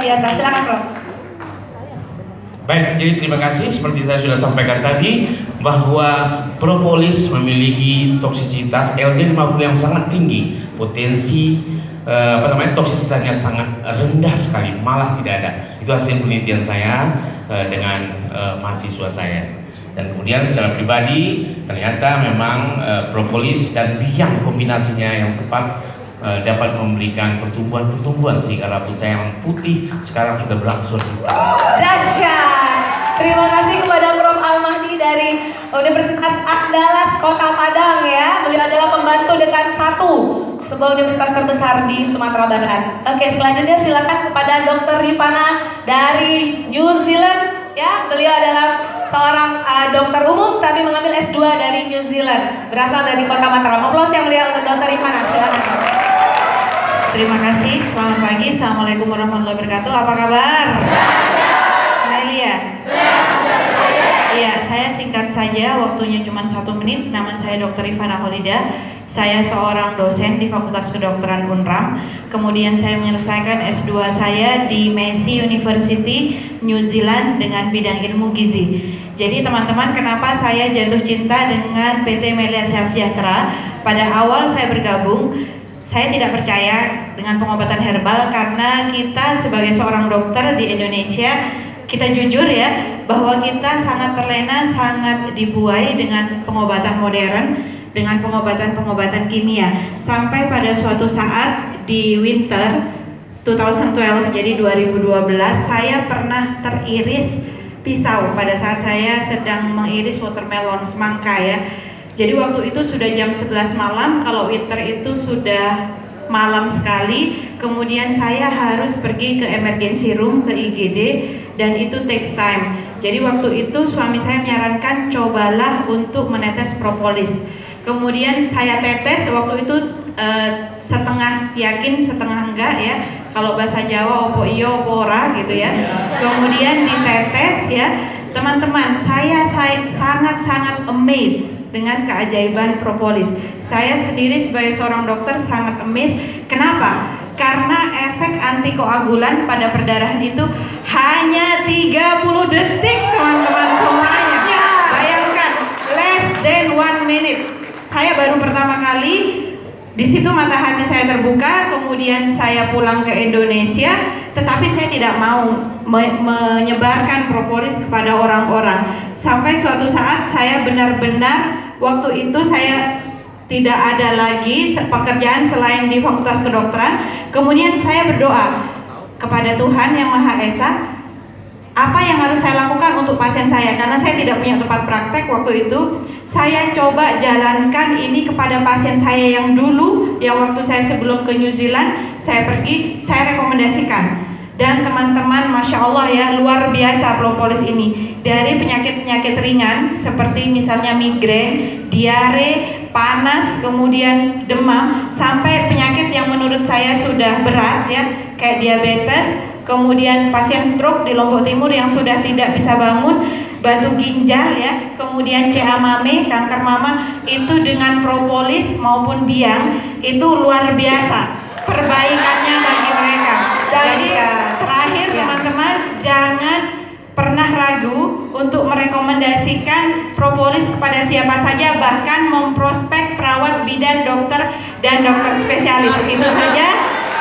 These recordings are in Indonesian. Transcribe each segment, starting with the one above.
biasa. Silakan Prof. Baik, jadi terima kasih. Seperti saya sudah sampaikan tadi bahwa propolis memiliki toksisitas LD50 yang sangat tinggi, potensi toksisitasnya sangat rendah sekali, malah tidak ada. Itu hasil penelitian saya dengan mahasiswa saya. Dan kemudian secara pribadi ternyata memang propolis dan biang kombinasinya yang tepat dapat memberikan pertumbuhan sehingga rambut saya yang putih sekarang sudah berangsur. Dahsyat. Terima kasih kepada Prof. Al-Mahdi dari Universitas Andalas Kota Padang ya. Beliau adalah pembantu dekan 1 sebuah universitas terbesar di Sumatera Barat. Oke, selanjutnya silakan kepada Dr. Rifana dari New Zealand ya. Beliau adalah seorang dokter umum tapi mengambil S2 dari New Zealand, berasal dari Kota Mataram. Aplaus yang meriah untuk Dr. Rifana, silakan. Terima kasih, selamat pagi, assalamualaikum warahmatullahi wabarakatuh. Apa kabar? Nelia? Iya, saya singkat saja, waktunya cuma 1 menit. Nama saya Dr. Rifana Holida. Saya seorang dosen di Fakultas Kedokteran Unram. Kemudian saya menyelesaikan S2 saya di Massey University, New Zealand dengan bidang ilmu gizi. Jadi teman-teman, kenapa saya jatuh cinta dengan PT Melia Sehat Sejahtera? Pada awal saya bergabung, saya tidak percaya dengan pengobatan herbal karena kita sebagai seorang dokter di Indonesia, kita jujur ya, bahwa kita sangat terlena, sangat dibuai dengan pengobatan modern, dengan pengobatan kimia. Sampai pada suatu saat di winter 2012, jadi 2012, saya pernah teriris pisau pada saat saya sedang mengiris watermelon semangka ya. Jadi waktu itu sudah jam 11 malam, kalau winter itu sudah malam sekali. Kemudian saya harus pergi ke emergency room, ke IGD, dan itu takes time. Jadi waktu itu suami saya menyarankan cobalah untuk menetes propolis. Kemudian saya tetes, waktu itu setengah yakin setengah enggak ya, kalau bahasa Jawa opo iyo opo ora gitu ya. Kemudian ditetes ya, teman-teman, saya sangat amazed dengan keajaiban propolis. Saya sendiri sebagai seorang dokter sangat amazed. Kenapa? Karena efek antikoagulan pada perdarahan itu hanya 30 detik teman-teman semuanya. Bayangkan, less than 1 minute. Saya baru pertama kali, di situ mata hati saya terbuka. Kemudian saya pulang ke Indonesia, tetapi saya tidak mau menyebarkan propolis kepada orang-orang. Sampai suatu saat saya benar-benar, waktu itu saya tidak ada lagi pekerjaan selain di Fakultas Kedokteran. Kemudian saya berdoa kepada Tuhan Yang Maha Esa, apa yang harus saya lakukan untuk pasien saya, karena saya tidak punya tempat praktek waktu itu. Saya coba jalankan ini kepada pasien saya yang dulu, yang waktu saya sebelum ke New Zealand saya pergi, saya rekomendasikan. Dan teman-teman, Masya Allah ya, luar biasa propolis ini. Dari penyakit-penyakit ringan seperti misalnya migrain, diare, panas, kemudian demam, sampai penyakit yang menurut saya sudah berat ya, kayak diabetes, kemudian pasien stroke di Lombok Timur yang sudah tidak bisa bangun, batu ginjal ya, kemudian CA mame, kanker mama, itu dengan propolis maupun biang itu luar biasa perbaikannya bagi mereka. Jadi terakhir teman-teman, jangan pernah ragu untuk merekomendasikan propolis kepada siapa saja, bahkan memprospek perawat, bidan, dokter, dan dokter spesialis. Itu saja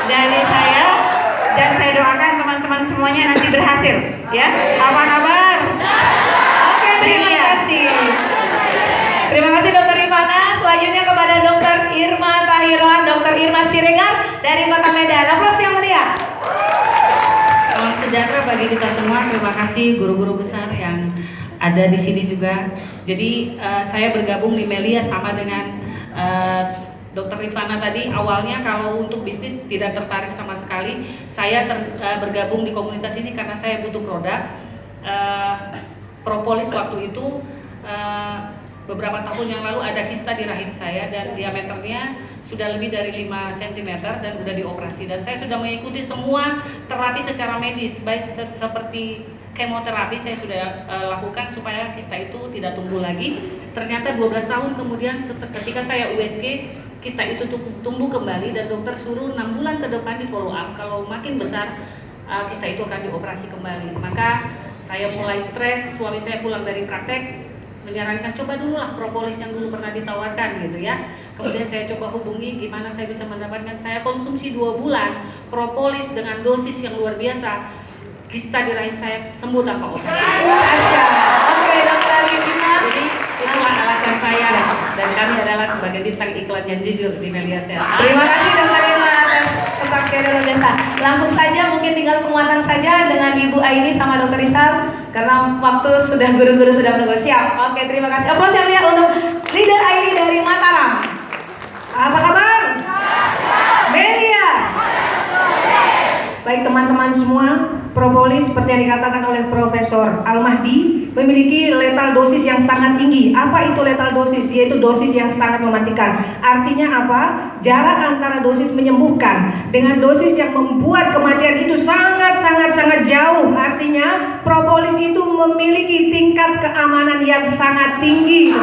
dari saya, dan saya doakan teman-teman semuanya nanti berhasil ya. Apa kabar? Oke, terima kasih. Terima kasih Dr. Rifana. Selanjutnya kepada Dr. Irma Tahira, Dr. Irma Siregar dari Kota Medan. Aplaus yang meriah. Salam sejahtera bagi kita semua. Terima kasih guru-guru besar yang ada di sini juga. Jadi saya bergabung di Melia sama dengan Dr. Rifana tadi. Awalnya kalau untuk bisnis tidak tertarik sama sekali. Saya bergabung di komunitas ini karena saya butuh produk. Propolis waktu itu beberapa tahun yang lalu ada kista di rahim saya dan diameternya sudah lebih dari 5 cm dan sudah dioperasi, dan saya sudah mengikuti semua terapi secara medis, baik seperti kemoterapi saya sudah lakukan supaya kista itu tidak tumbuh lagi. Ternyata 12 tahun kemudian ketika saya USG, kista itu tumbuh kembali dan dokter suruh 6 bulan ke depan di follow up. Kalau makin besar kita itu akan dioperasi kembali. Maka saya mulai stres, suami saya pulang dari praktek menyarankan coba dulu lah propolis yang dulu pernah ditawarkan gitu ya. Kemudian saya coba hubungi gimana saya bisa mendapatkan, saya konsumsi 2 bulan propolis dengan dosis yang luar biasa. Kista di rahim saya sembuh tanpa operasi. Asya. Oke, Dokter Rina. Jadi itulah alasan saya dan kami adalah sebagai bintang iklan yang jujur di Melia Sehat. Terima kasih Dokter Rina atas kesaksian luar biasa. Langsung saja mungkin tinggal penguatan saja dengan Ibu Aini sama Dokter Rizal karena waktu sudah guru-guru sudah menunggu. Siap. Oke, terima kasih. Aplaus yang meriah untuk leader Aini dari Mataram. Apa kabar? Melia. Baik teman-teman semua, propolis seperti yang dikatakan oleh Profesor Al-Mahdi memiliki letal dosis yang sangat tinggi. Apa itu letal dosis? Yaitu dosis yang sangat mematikan. Artinya apa? Jarak antara dosis menyembuhkan dengan dosis yang membuat kematian itu sangat jauh. Artinya propolis itu memiliki tingkat keamanan yang sangat tinggi.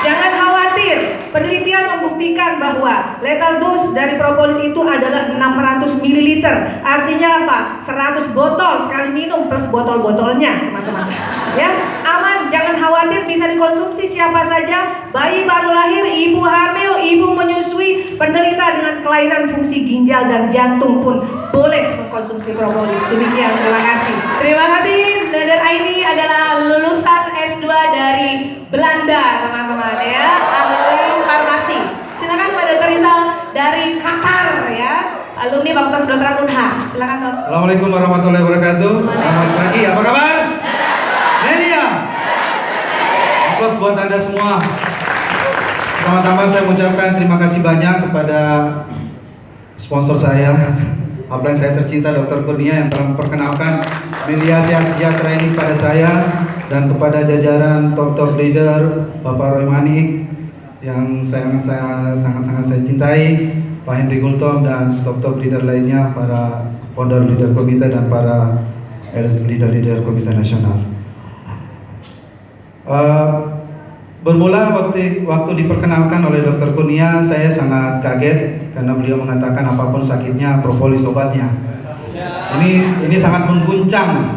Jangan khawatir, penelitian membuktikan bahwa lethal dose dari propolis itu adalah 600 ml. Artinya apa? 100 botol sekali minum plus botol-botolnya, teman-teman. Ya, aman, jangan khawatir, bisa dikonsumsi siapa saja, bayi baru lahir, ibu hamil, ibu menyusui, penderita dengan kelainan fungsi ginjal dan jantung pun boleh mengkonsumsi propolis. Demikian, terima kasih. Terima kasih. Leader Aini adalah lulusan S2 dari Belanda, teman-teman ya, ahli farmasi. Silakan Pak Dr. Rizal dari Qatar ya, alumni Fakultas Kedokteran Unhas. Silakan Dok. Assalamualaikum warahmatullahi wabarakatuh. Selamat pagi, apa kabar? Melia. Aplaus buat Anda semua. Pertama-tama saya mengucapkan terima kasih banyak kepada sponsor saya, upline saya tercinta Dr. Kurnia yang telah memperkenalkan Melia Sehat Sejahtera ini kepada saya, dan kepada jajaran top leader Bapak Roy Manik yang sangat saya cintai, Pak Henry Gultom dan top leader lainnya, para founder leader komite dan para leader komite nasional. Bermula waktu diperkenalkan oleh Dr. Kurnia, saya sangat kaget karena beliau mengatakan apapun sakitnya propolis obatnya. Ini sangat mengguncang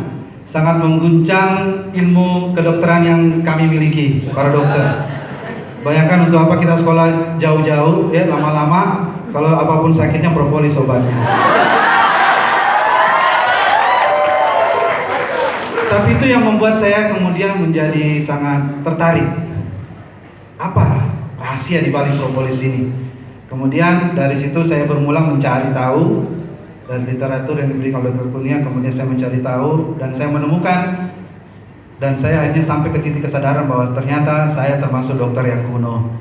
ilmu kedokteran yang kami miliki, para dokter. Bayangkan untuk apa kita sekolah jauh-jauh ya, lama-lama kalau apapun sakitnya propolis obatnya. Tapi itu yang membuat saya kemudian menjadi sangat tertarik. Apa rahasia di balik propolis ini? Kemudian dari situ saya bermula mencari tahu dari literatur yang diberikan oleh Dr. Kurnia. Kemudian saya mencari tahu dan saya menemukan, dan saya akhirnya sampai ke titik kesadaran bahwa ternyata saya termasuk dokter yang kuno.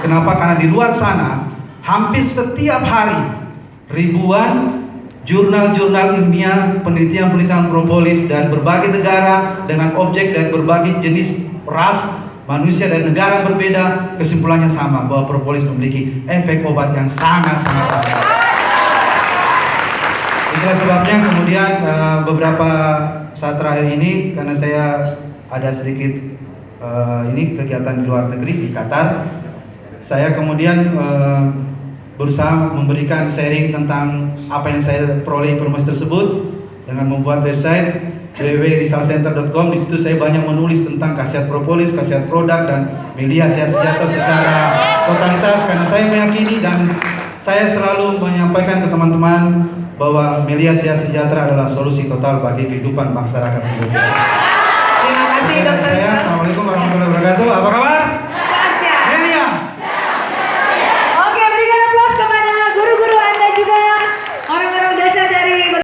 Kenapa? Karena di luar sana hampir setiap hari ribuan jurnal-jurnal ilmiah, penelitian-penelitian propolis dan berbagai negara dengan objek dan berbagai jenis ras manusia dan negara berbeda, kesimpulannya sama bahwa propolis memiliki efek obat yang sangat baik. Itulah sebabnya kemudian beberapa saat terakhir ini, karena saya ada sedikit kegiatan di luar negeri di Qatar, saya kemudian berusaha memberikan sharing tentang apa yang saya peroleh informasi tersebut dengan membuat website www.risalcenter.com. Di situ saya banyak menulis tentang khasiat propolis, khasiat produk dan Melia Sehat Sejahtera secara totalitas, karena saya meyakini dan saya selalu menyampaikan ke teman-teman bahwa Melia Sehat Sejahtera adalah solusi total bagi kehidupan masyarakat Indonesia. Terima kasih Dokter. Assalamualaikum warahmatullahi wabarakatuh. Apa